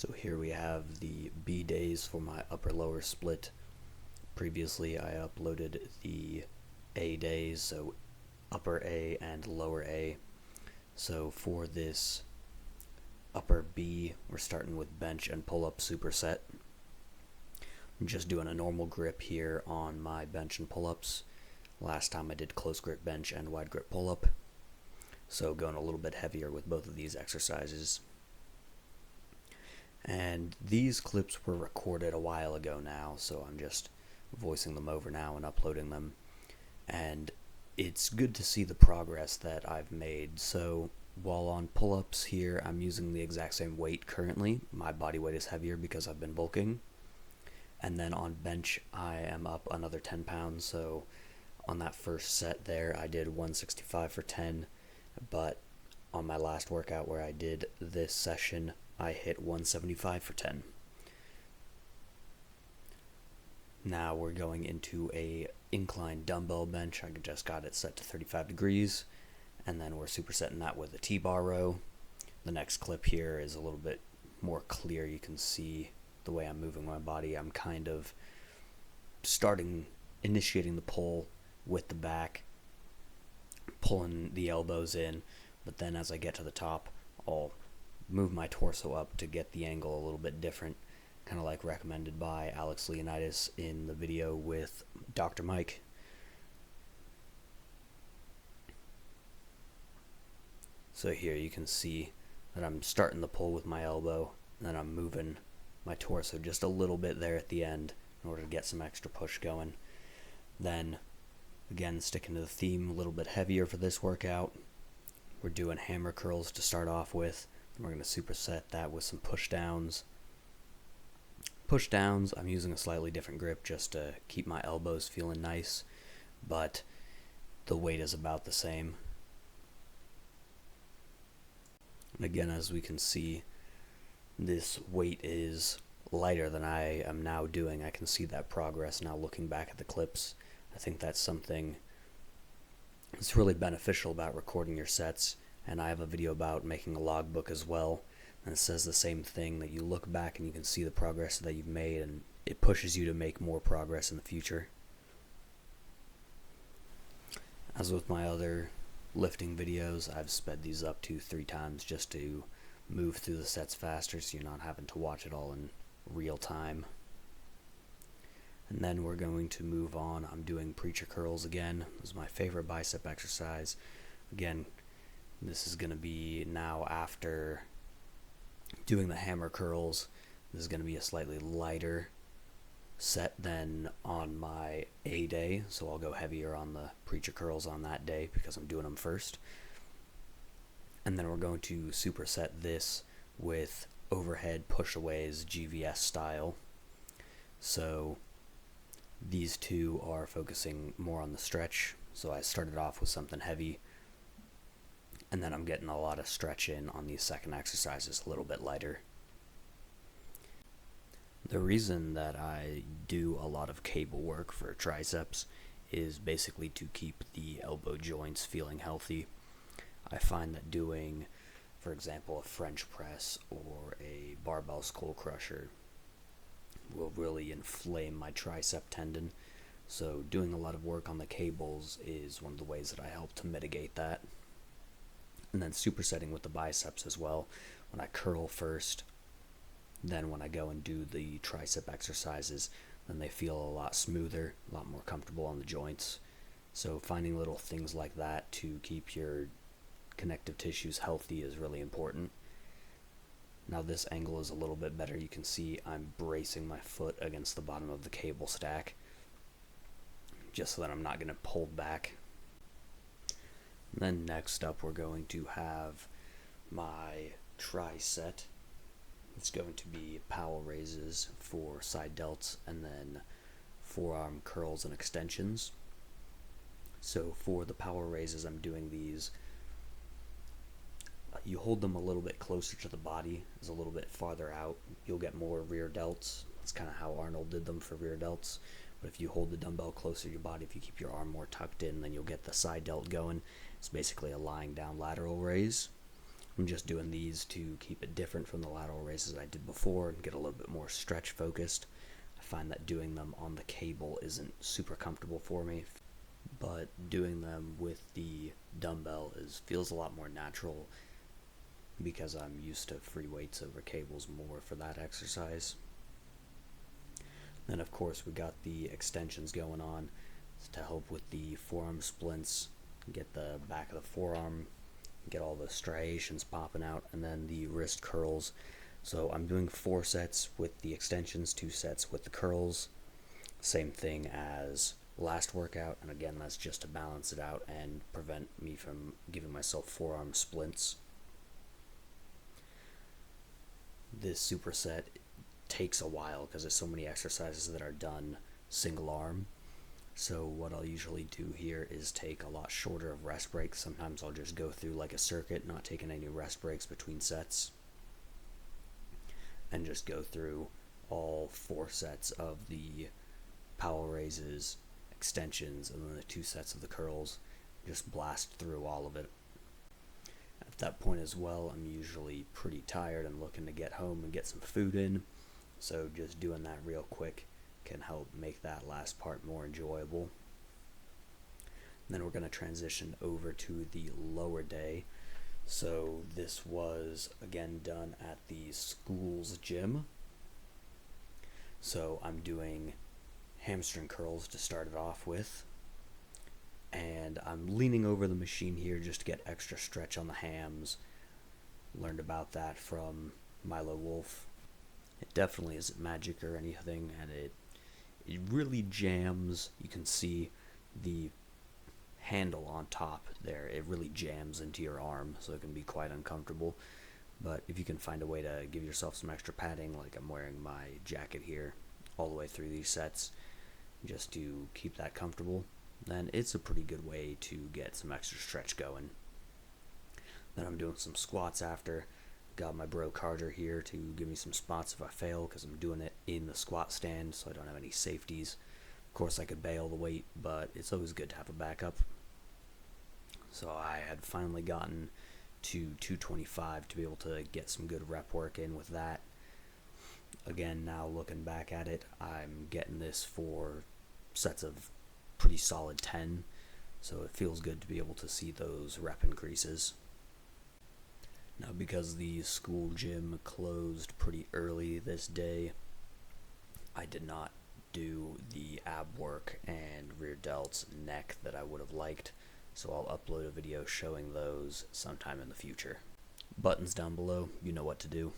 So here we have the B days for my upper lower split. Previously I uploaded the A days, so upper A and lower A. So for this upper B, we're starting with bench and pull-up superset. I'm just doing a normal grip here on my bench and pull-ups. Last time I did close grip bench and wide grip pull-up. So going a little bit heavier with both of these exercises. And these clips were recorded a while ago now, so I'm just voicing them over now and uploading them. And it's good to see the progress that I've made. So while on pull-ups here, I'm using the exact same weight currently. My body weight is heavier because I've been bulking. And then on bench, I am up another 10 pounds. So on that first set there, I did 165 for 10. But on my last workout where I did this session, I hit 175 for 10. Now we're going into a incline dumbbell bench. I just got it set to 35 degrees, and then we're supersetting that with a T-bar row. The next clip here is a little bit more clear. You can see the way I'm moving my body. I'm kind of initiating the pull with the back, pulling the elbows in, but then as I get to the top, I'll move my torso up to get the angle a little bit different, kind of like recommended by Alex Leonidas in the video with Dr. Mike. So here you can see that I'm starting the pull with my elbow, and then I'm moving my torso just a little bit there at the end in order to get some extra push going. Then, again, sticking to the theme, a little bit heavier for this workout. We're doing hammer curls to start off with. We're going to superset that with some push downs. Push downs, I'm using a slightly different grip just to keep my elbows feeling nice, but the weight is about the same. And again, as we can see, this weight is lighter than I am now doing. I can see that progress now looking back at the clips. I think that's something that's really beneficial about recording your sets. And I have a video about making a logbook as well, and it says the same thing, that you look back and you can see the progress that you've made, and it pushes you to make more progress in the future. As with my other lifting videos, I've sped these up to 3 times just to move through the sets faster so you're not having to watch it all in real time. And then we're going to move on. I'm doing preacher curls again. This is my favorite bicep exercise. Again, this is going to be now after doing the hammer curls. This is going to be a slightly lighter set than on my A day, so I'll go heavier on the preacher curls on that day because I'm doing them first. And then we're going to superset this with overhead push-aways GVS style. So these two are focusing more on the stretch. So I started off with something heavy, and then I'm getting a lot of stretch in on these second exercises, a little bit lighter. The reason that I do a lot of cable work for triceps is basically to keep the elbow joints feeling healthy. I find that doing, for example, a French press or a barbell skull crusher will really inflame my tricep tendon. So doing a lot of work on the cables is one of the ways that I help to mitigate that. And then supersetting with the biceps as well. When I curl first, then when I go and do the tricep exercises, then they feel a lot smoother, a lot more comfortable on the joints. So finding little things like that to keep your connective tissues healthy is really important. Now this angle is a little bit better. You can see I'm bracing my foot against the bottom of the cable stack just so that I'm not going to pull back. Then next up we're going to have my tri-set. It's going to be power raises for side delts and then forearm curls and extensions. So for the power raises, I'm doing these. You hold them a little bit closer to the body, is a little bit farther out. You'll get more rear delts. That's kind of how Arnold did them for rear delts. But if you hold the dumbbell closer to your body, if you keep your arm more tucked in, then you'll get the side delt going. It's basically a lying down lateral raise. I'm just doing these to keep it different from the lateral raises I did before and get a little bit more stretch focused. I find that doing them on the cable isn't super comfortable for me, but doing them with the dumbbell feels a lot more natural because I'm used to free weights over cables more for that exercise. Then of course we got the extensions going on to help with the forearm splints, get the back of the forearm, get all the striations popping out, and then the wrist curls. So I'm doing 4 sets with the extensions, 2 sets with the curls. Same thing as last workout, and again that's just to balance it out and prevent me from giving myself forearm splints. This superset takes a while because there's so many exercises that are done single arm. So what I'll usually do here is take a lot shorter of rest breaks. Sometimes I'll just go through like a circuit, not taking any rest breaks between sets, and just go through all 4 sets of the power raises, extensions, and then the 2 sets of the curls. Just blast through all of it. At that point as well, I'm usually pretty tired and looking to get home and get some food in, so just doing that real quick can help make that last part more enjoyable. And then we're going to transition over to the lower day. So this was again done at the school's gym. So I'm doing hamstring curls to start it off with, and I'm leaning over the machine here just to get extra stretch on the hams. Learned about that from Milo Wolf. It definitely isn't magic or anything, and it really jams. You can see the handle on top there. It really jams into your arm, so it can be quite uncomfortable. But if you can find a way to give yourself some extra padding, like I'm wearing my jacket here all the way through these sets, just to keep that comfortable, then it's a pretty good way to get some extra stretch going. Then I'm doing some squats after. Got my bro Carter here to give me some spots if I fail, because I'm doing it in the squat stand, so I don't have any safeties. Of course, I could bail the weight, but it's always good to have a backup. So I had finally gotten to 225 to be able to get some good rep work in with that. Again, now looking back at it, I'm getting this for sets of pretty solid 10, so it feels good to be able to see those rep increases. Now, because the school gym closed pretty early this day, I did not do the ab work and rear delts, neck that I would have liked, so I'll upload a video showing those sometime in the future. Buttons down below, you know what to do.